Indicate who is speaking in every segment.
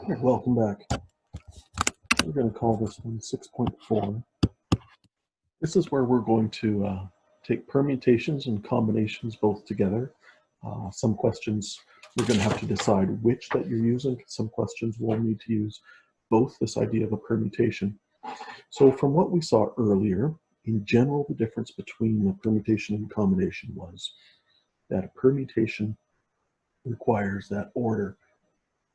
Speaker 1: Right, welcome back. We're going to call this one 6.4. This is where we're going to take permutations and combinations both together. Some questions we're going to have to decide which that you're using. Some questions we'll need to use both, this idea of a permutation. So from what we saw earlier, in general, the difference between a permutation and combination was that a permutation requires that order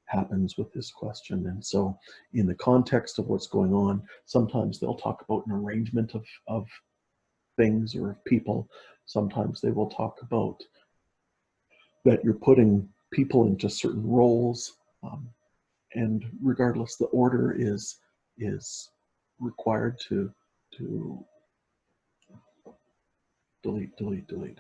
Speaker 1: happens with this question. And so in the context of what's going on, sometimes they'll talk about an arrangement of things or of people. Sometimes they will talk about that you're putting people into certain roles. And regardless, the order is required to delete.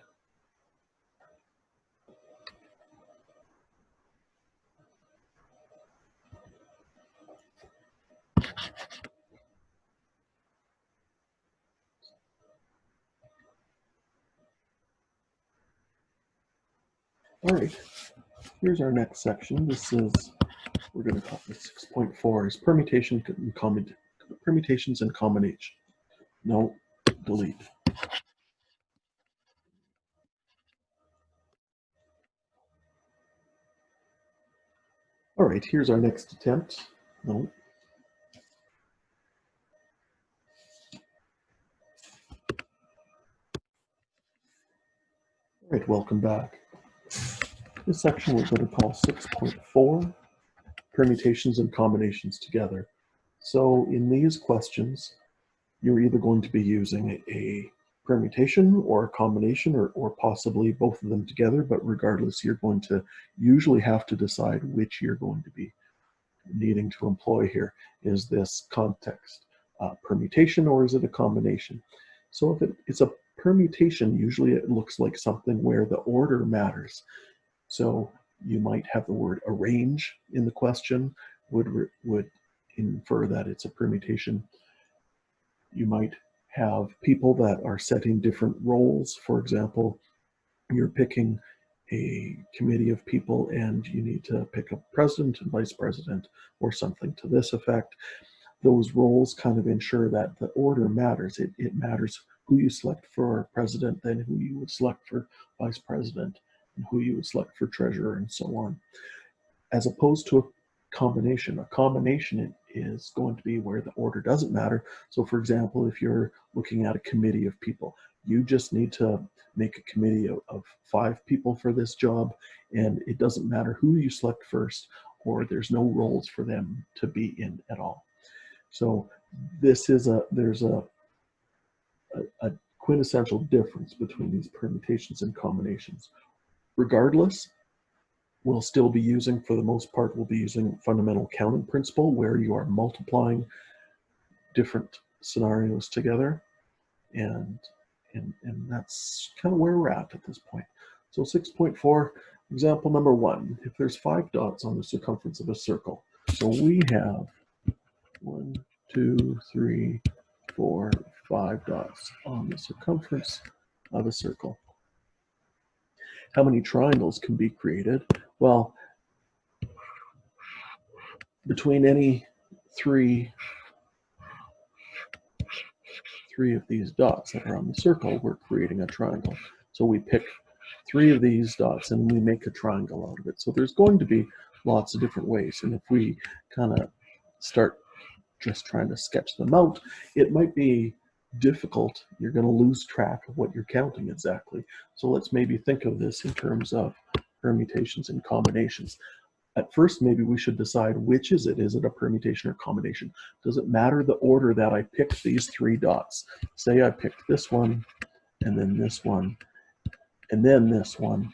Speaker 1: All right, here's our next section. This is, we're going to call this 6.4 is permutations and combination. No, delete. All right, here's our next attempt. No. All right, welcome back. This section we're going to call 6.4, permutations and combinations together. So in these questions, you're either going to be using a permutation or a combination or possibly both of them together, but regardless, you're going to usually have to decide which you're going to be needing to employ here. Is this context permutation or is it a combination? So if it's a permutation, usually it looks like something where the order matters. So you might have the word arrange in the question, would infer that it's a permutation. You might have people that are setting different roles. For example, you're picking a committee of people and you need to pick a president and vice president or something to this effect. Those roles kind of ensure that the order matters. It matters who you select for president, then who you would select for vice president, and who you would select for treasurer, and so on. As opposed to a combination is going to be where the order doesn't matter. So for example, if you're looking at a committee of people, you just need to make a committee of 5 people for this job, and it doesn't matter who you select first, or there's no roles for them to be in at all. So this is there's a quintessential difference between these permutations and combinations. Regardless, we'll still be using, for the most part, we'll be using fundamental counting principle where you are multiplying different scenarios together. And that's kind of where we're at this point. So 6.4, example number 1, if there's 5 dots on the circumference of a circle. So we have 1, 2, 3, 4, 5 dots on the circumference of a circle. How many triangles can be created? Well, between any three of these dots that are on the circle, we're creating a triangle. So we pick 3 of these dots and we make a triangle out of it. So there's going to be lots of different ways. And if we kind of start just trying to sketch them out, it might be difficult. You're going to lose track of what you're counting exactly. So let's maybe think of this in terms of permutations and combinations. At first, maybe we should decide which is it. Is it a permutation or combination? Does it matter the order that I picked these 3 dots? Say I picked this one, and then this one, and then this one.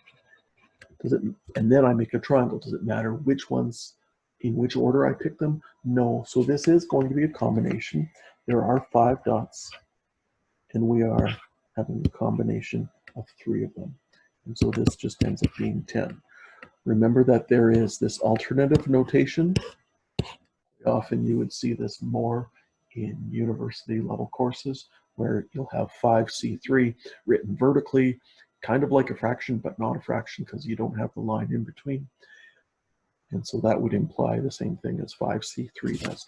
Speaker 1: And then I make a triangle. Does it matter which ones, in which order I pick them? No. So this is going to be a combination. There are 5 dots, and we are having a combination of 3 of them. And so this just ends up being 10. Remember that there is this alternative notation. Often you would see this more in university level courses where you'll have 5C3 written vertically, kind of like a fraction, but not a fraction because you don't have the line in between. And so that would imply the same thing as 5C3 does.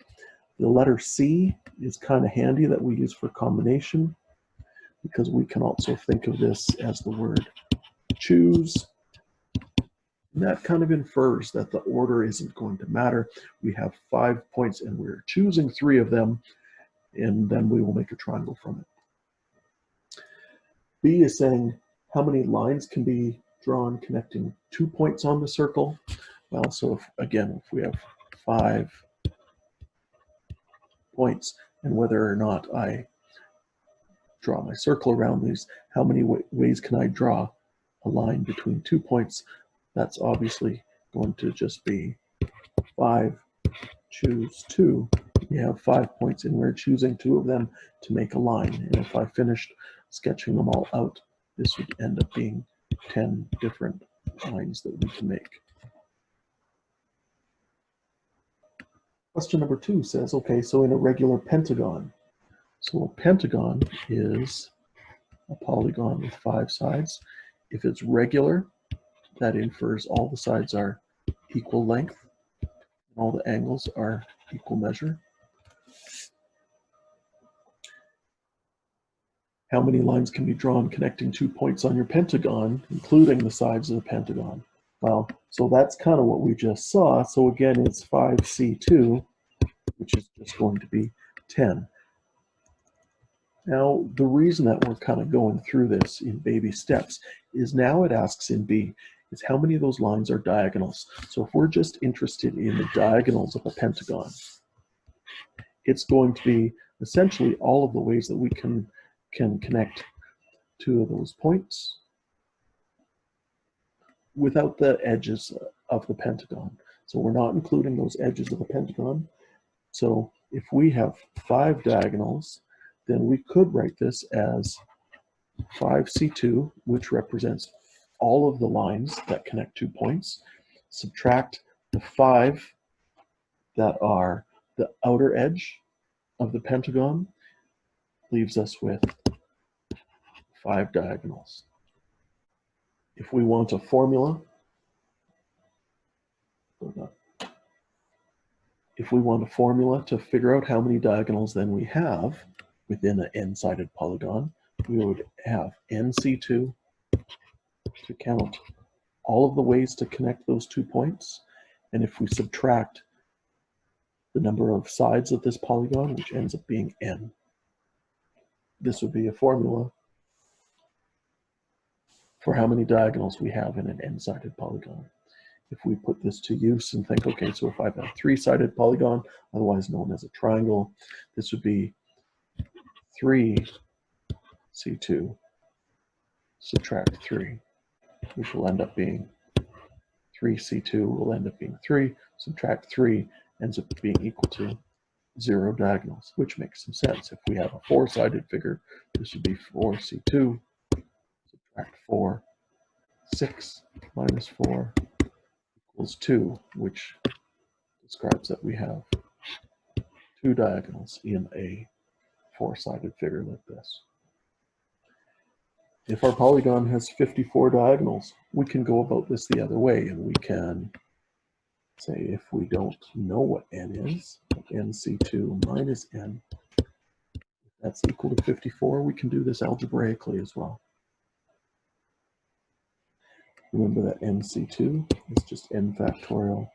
Speaker 1: The letter C is kind of handy that we use for combination, because we can also think of this as the word choose. And that kind of infers that the order isn't going to matter. We have 5 points and we're choosing 3 of them, and then we will make a triangle from it. B is saying how many lines can be drawn connecting 2 points on the circle. Well, so if we have 5 points, and whether or not I draw my circle around these, how many ways can I draw a line between 2 points? That's obviously going to just be 5, choose 2. You have 5 points, and we're choosing 2 of them to make a line. And if I finished sketching them all out, this would end up being 10 different lines that we can make. Question number 2 says, okay, so in a regular pentagon. So a pentagon is a polygon with 5 sides. If it's regular, that infers all the sides are equal length, and all the angles are equal measure. How many lines can be drawn connecting 2 points on your pentagon, including the sides of the pentagon? Well, so that's kind of what we just saw. So again, it's 5C2, which is just going to be 10. Now, the reason that we're kind of going through this in baby steps is now it asks in B is how many of those lines are diagonals. So if we're just interested in the diagonals of a pentagon, it's going to be essentially all of the ways that we can connect 2 of those points without the edges of the pentagon. So we're not including those edges of the pentagon. So if we have 5 diagonals, then we could write this as 5C2, which represents all of the lines that connect 2 points, subtract the 5 that are the outer edge of the pentagon, leaves us with 5 diagonals. If we want a formula, to figure out how many diagonals then we have within an n-sided polygon, we would have NC2 to count all of the ways to connect those 2 points. And if we subtract the number of sides of this polygon, which ends up being n, this would be a formula for how many diagonals we have in an n-sided polygon. If we put this to use and think, okay, so if I have a 3-sided polygon, otherwise known as a triangle, this would be 3C2 subtract 3, which will end up being 3C2 will end up being 3, subtract 3 ends up being equal to 0 diagonals, which makes some sense. If we have a 4-sided figure, this would be 4C2 subtract 4, 6 minus 4 equals 2, which describes that we have 2 diagonals in a 4-sided figure like this. If our polygon has 54 diagonals, we can go about this the other way, and we can say if we don't know what n is, nc2 minus n, if that's equal to 54, we can do this algebraically as well. Remember that nc2 is just n factorial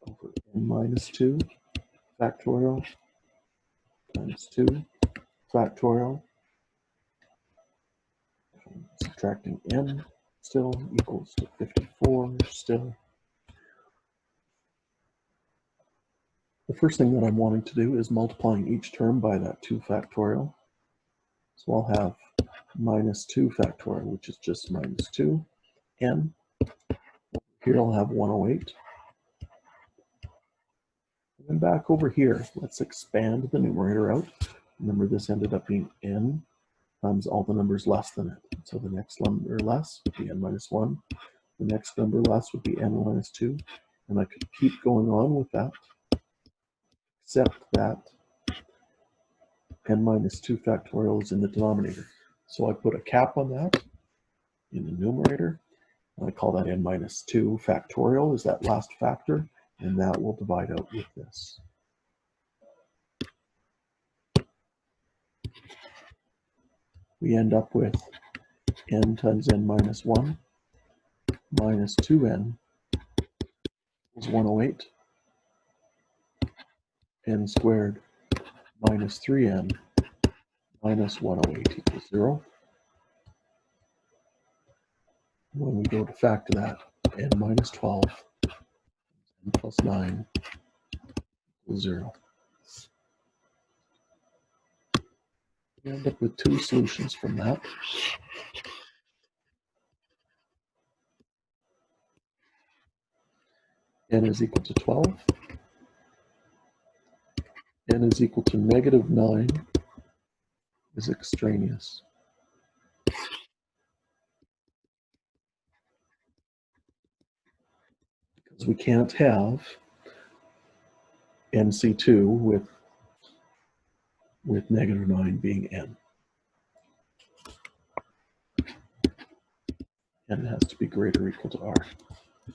Speaker 1: over n minus 2 factorial times 2 factorial, subtracting n still equals to 54 still. The first thing that I'm wanting to do is multiplying each term by that 2 factorial. So I'll have minus 2 factorial, which is just minus 2, n. Here I'll have 108. And then back over here, let's expand the numerator out. Remember, this ended up being n times all the numbers less than it. So the next number less would be n minus 1. The next number less would be n minus 2. And I could keep going on with that, except that n minus 2 factorial is in the denominator. So I put a cap on that in the numerator, I call that n minus 2 factorial is that last factor, and that will divide out with this. We end up with n times n minus 1 minus 2n is 108, n squared minus 3n minus 108 equals 0. When we go to factor that, n minus 12, n plus 9 equals 0. We end up with two solutions from that. N is equal to 12. N is equal to negative 9 is extraneous. Because we can't have NC2 with negative 9 being n. And it has to be greater or equal to r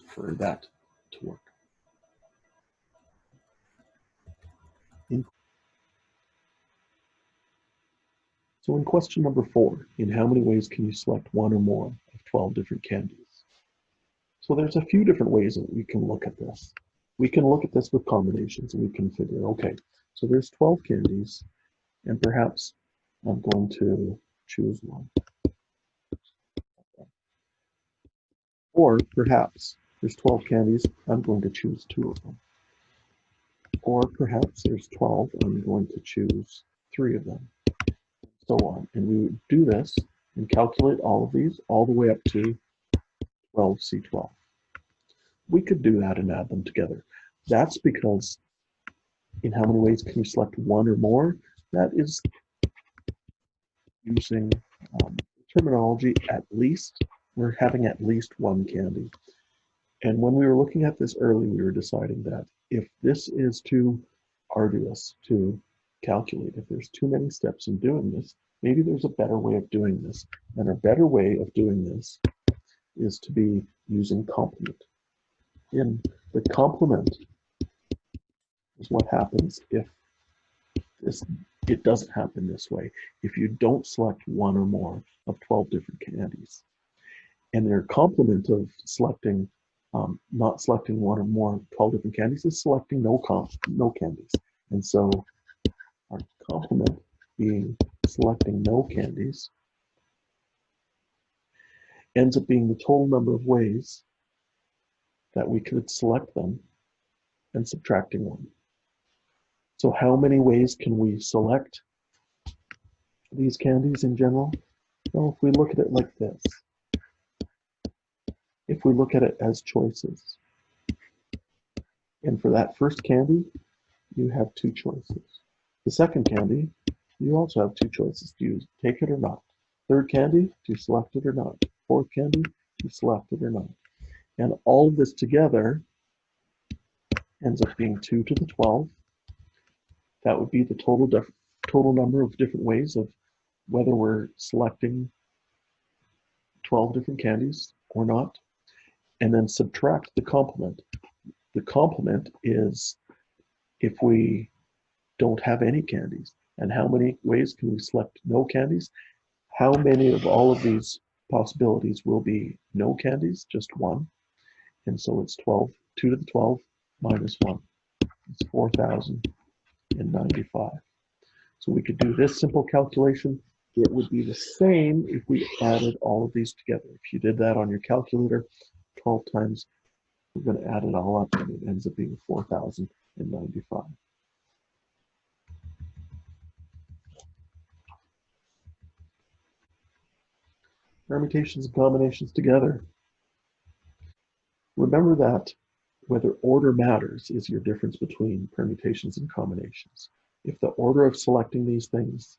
Speaker 1: for that to work. So in question number 4, in how many ways can you select one or more of 12 different candies? So there's a few different ways that we can look at this. We can look at this with combinations and we can figure, okay, so there's 12 candies and perhaps I'm going to choose one. Or perhaps there's 12 candies, I'm going to choose 2 of them. Or perhaps there's 12, I'm going to choose 3 of them, so on. And we would do this and calculate all of these all the way up to 12C12. We could do that and add them together. That's because in how many ways can you select one or more? That is using terminology at least. We're having at least one candy. And when we were looking at this early, we were deciding that if this is too arduous to calculate, if there's too many steps in doing this, maybe there's a better way of doing this. And a better way of doing this is to be using complement. In the complement is what happens if it doesn't happen this way. If you don't select one or more of 12 different candies. And their complement of selecting, not selecting one or more of 12 different candies is selecting no candies. And so our complement being selecting no candies ends up being the total number of ways that we could select them and subtracting one. So how many ways can we select these candies in general? Well, if we look at it like this, if we look at it as choices, and for that first candy, you have 2 choices. The second candy, you also have 2 choices. Do you take it or not? Third candy, do you select it or not? Fourth candy, do you select it or not? And all of this together ends up being 2 to the 12. That would be the total number of different ways of whether we're selecting 12 different candies or not. And then subtract the complement. The complement is if we don't have any candies. And how many ways can we select no candies? How many of all of these possibilities will be no candies? Just one. And so it's 12, 2 to the 12 minus 1. It's 4,095. So we could do this simple calculation. It would be the same if we added all of these together. If you did that on your calculator, 12 times, we're going to add it all up and it ends up being 4,095. Permutations and combinations together. Remember that whether order matters is your difference between permutations and combinations. If the order of selecting these things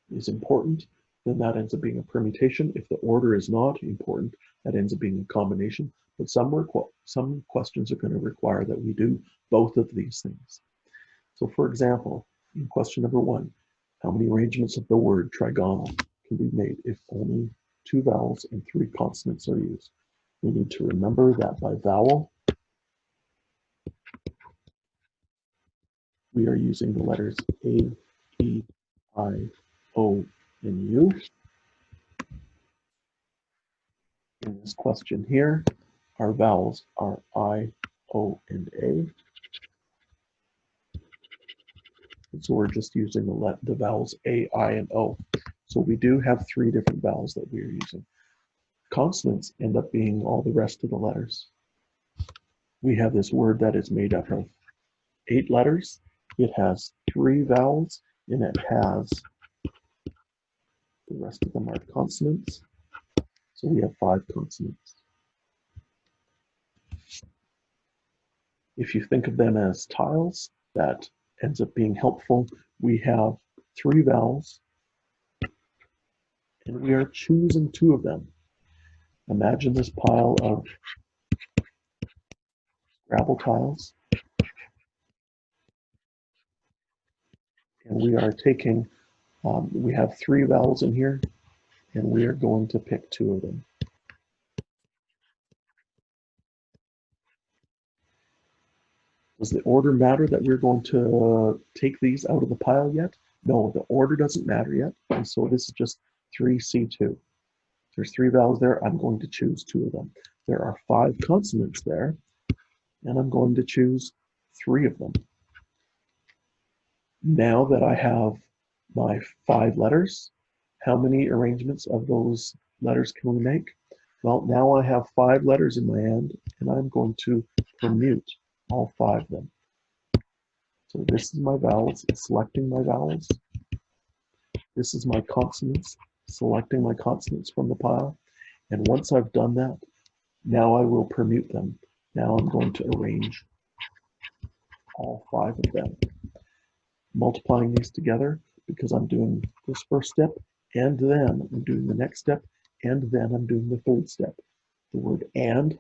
Speaker 1: is important, then that ends up being a permutation. If the order is not important, that ends up being a combination. But some questions are going to require that we do both of these things. So for example, in question number 1, how many arrangements of the word trigonal can be made if only 2 vowels and 3 consonants are used. We need to remember that by vowel, we are using the letters A, E, I, O, and U. In this question here, our vowels are I, O, and A. And so we're just using the vowels A, I, and O. So we do have 3 different vowels that we are using. Consonants end up being all the rest of the letters. We have this word that is made up of 8 letters. It has 3 vowels, and it has the rest of them are consonants. So we have 5 consonants. If you think of them as tiles, that ends up being helpful. We have 3 vowels, and we are choosing 2 of them. Imagine this pile of gravel tiles, and we are taking, we have 3 vowels in here, and we are going to pick 2 of them. Does the order matter that we're going to take these out of the pile yet? No, the order doesn't matter yet, and so this is just 3C2. There's 3 vowels there, I'm going to choose 2 of them. There are 5 consonants there, and I'm going to choose 3 of them. Now that I have my 5 letters, how many arrangements of those letters can we make? Well, now I have 5 letters in my hand, and I'm going to permute all 5 of them. So this is my vowels, selecting my vowels. This is my consonants, selecting my consonants from the pile. And once I've done that, now I will permute them. Now I'm going to arrange all 5 of them. Multiplying these together, because I'm doing this first step, and then I'm doing the next step, and then I'm doing the third step. The word "and"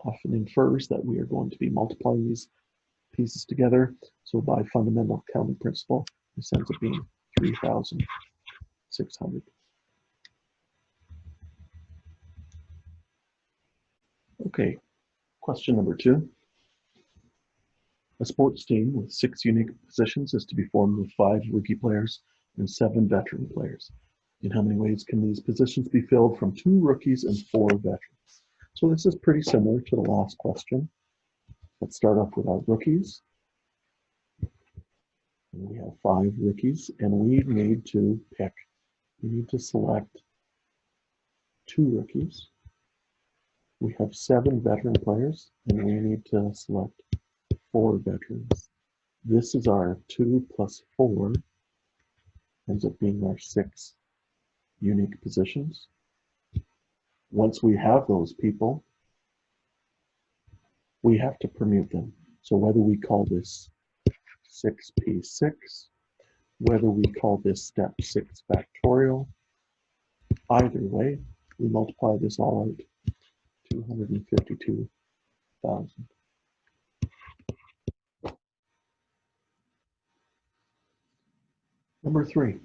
Speaker 1: often infers that we are going to be multiplying these pieces together. So by fundamental counting principle, this ends up being 3,600. Okay, question number 2. A sports team with 6 unique positions is to be formed with 5 rookie players and 7 veteran players. In how many ways can these positions be filled from 2 rookies and 4 veterans? So this is pretty similar to the last question. Let's start off with our rookies. We have 5 rookies, and we need to select 2 rookies. We have 7 veteran players, and we need to select 4 veterans. This is our 2 plus 4, ends up being our 6 unique positions. Once we have those people, we have to permute them. So whether we call this 6p6, whether we call this step 6 factorial, either way, we multiply this all out, 252,000. Number 3.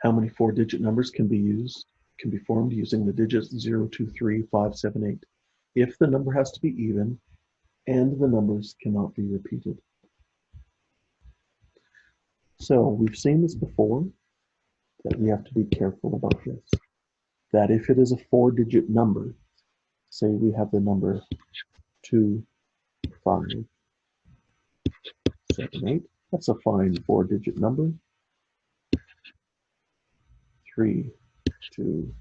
Speaker 1: How many 4-digit numbers can be formed using the digits 0, 2, 3, 5, 7, 8, if the number has to be even and the numbers cannot be repeated? So we've seen this before, that we have to be careful about this. That if it is a 4-digit number, say we have the number 2, 5, 7, 8, that's a fine 4-digit number. 3, 2,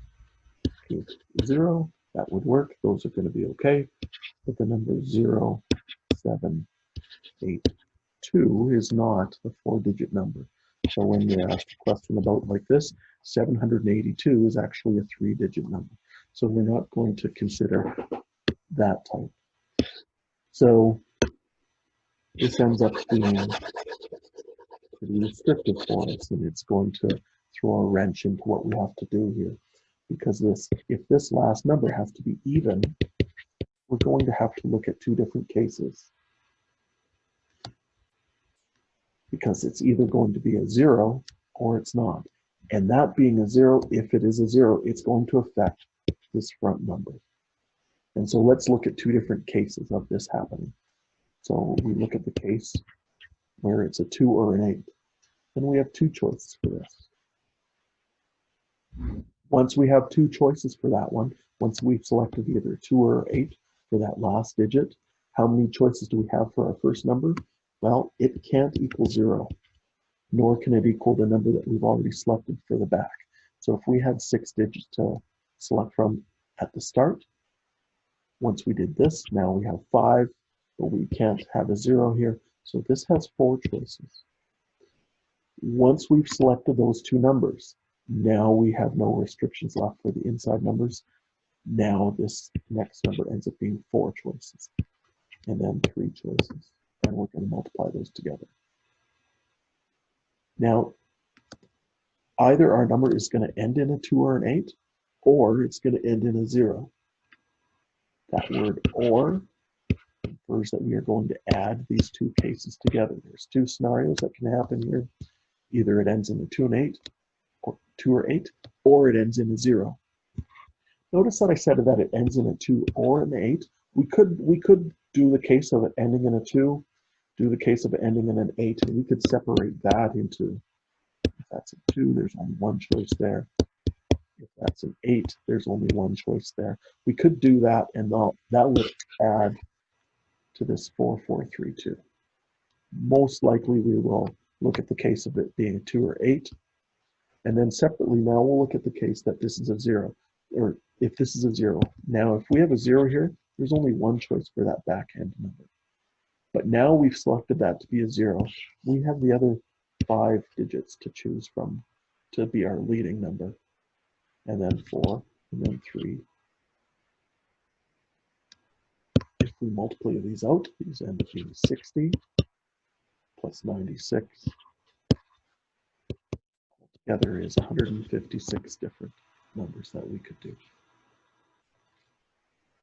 Speaker 1: 8, 0, that would work. Those are going to be okay. But the number 0, 7, 8, 2 is not a 4-digit number. So when you're asked a question about like this, 782 is actually a 3-digit number. So we're not going to consider that type. So this ends up being pretty restrictive for us, and it's going to throw a wrench into what we have to do here. Because if this last number has to be even, we're going to have to look at 2 different cases. because it's either going to be a 0 or it's not. And that being a 0, if it is a 0, it's going to affect this front number. And so let's look at two different cases of this happening. So we look at the case where it's a 2 or an 8. And we have two choices for this. Once we have two choices for that one, once we've selected either 2 or 8 for that last digit, how many choices do we have for our first number? Well, it can't equal 0, nor can it equal the number that we've already selected for the back. So if we had 6 digits to select from at the start, once we did this, now we have 5, but we can't have a 0 here. So this has 4 choices. Once we've selected those two numbers, now we have no restrictions left for the inside numbers. Now this next number ends up being 4 choices, and then 3 choices, and we're going to multiply those together. Now, either our number is going to end in a 2 or an 8, or it's going to end in a 0. That word "or" infers that we are going to add these two cases together. There's two scenarios that can happen here. Either it ends in a 2 and 8, or 2 or 8, or it ends in a 0. Notice that I said that it ends in a 2 or an 8. We could do the case of it ending in a 2, do the case of it ending in an 8, and we could separate that into, if that's a 2, there's only one choice there. If that's an 8, there's only one choice there. We could do that, and that would add to this 4, 4, 3, 2. Most likely we will look at the case of it being a 2 or 8, and then separately now we'll look at the case that this is a 0, or if this is a 0. Now if we have a 0 here, there's only one choice for that back end number. But now we've selected that to be a 0. We have the other 5 digits to choose from to be our leading number, and then 4, and then 3. If we multiply these out, these end up being 60 plus 96. Together is 156 different numbers that we could do.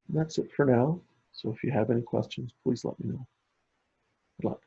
Speaker 1: And that's it for now. So if you have any questions, please let me know. Good luck.